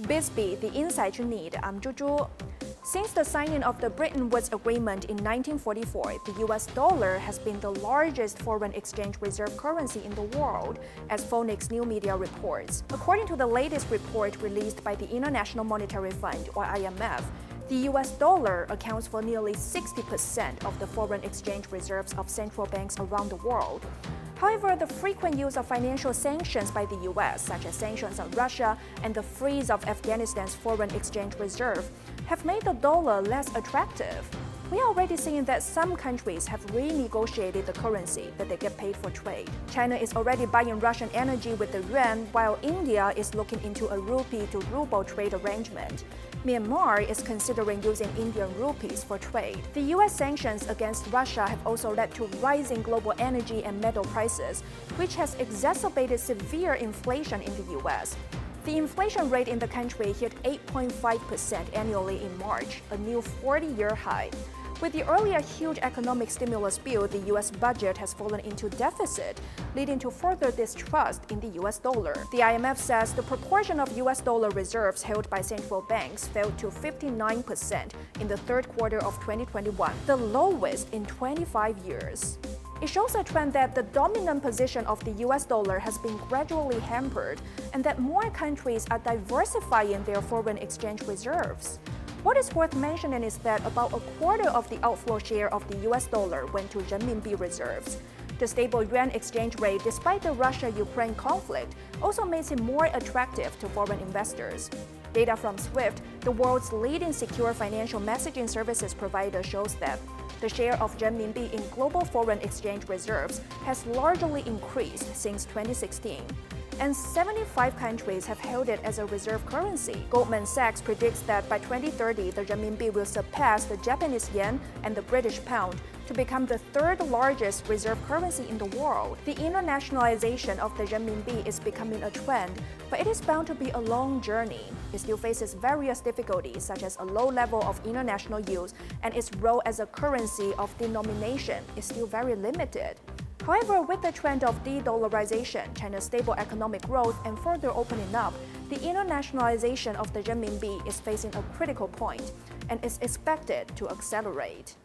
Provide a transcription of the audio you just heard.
BISBY, the insight you need. I'm Juju. Since the signing of the Bretton Woods Agreement in 1944, the US dollar has been the largest foreign exchange reserve currency in the world, as Phoenix New Media reports. According to the latest report released by the International Monetary Fund, or IMF, the US dollar accounts for nearly 60% of the foreign exchange reserves of central banks around the world. However, the frequent use of financial sanctions by the US, such as sanctions on Russia and the freeze of Afghanistan's foreign exchange reserve, have made the dollar less attractive. We are already seeing that some countries have renegotiated the currency that they get paid for trade. China is already buying Russian energy with the yuan, while India is looking into a rupee to ruble trade arrangement. Myanmar is considering using Indian rupees for trade. The US sanctions against Russia have also led to rising global energy and metal prices, which has exacerbated severe inflation in the US. The inflation rate in the country hit 8.5% annually in March, a new 40-year high. With the earlier huge economic stimulus bill, the US budget has fallen into deficit, leading to further distrust in the US dollar. The IMF says the proportion of US dollar reserves held by central banks fell to 59% in the third quarter of 2021, the lowest in 25 years. It shows a trend that the dominant position of the US dollar has been gradually hampered and that more countries are diversifying their foreign exchange reserves. What is worth mentioning is that about a quarter of the outflow share of the US dollar went to renminbi reserves. The stable yuan exchange rate, despite the Russia-Ukraine conflict, also makes it more attractive to foreign investors. Data from SWIFT, the world's leading secure financial messaging services provider, shows that the share of renminbi in global foreign exchange reserves has largely increased since 2016. And 75 countries have held it as a reserve currency. Goldman Sachs predicts that by 2030, the renminbi will surpass the Japanese yen and the British pound to become the third largest reserve currency in the world. The internationalization of the renminbi is becoming a trend, but it is bound to be a long journey. It still faces various difficulties, such as a low level of international use, and its role as a currency of denomination is still very limited. However, with the trend of de-dollarization, China's stable economic growth, and further opening up, the internationalization of the renminbi is facing a critical point and is expected to accelerate.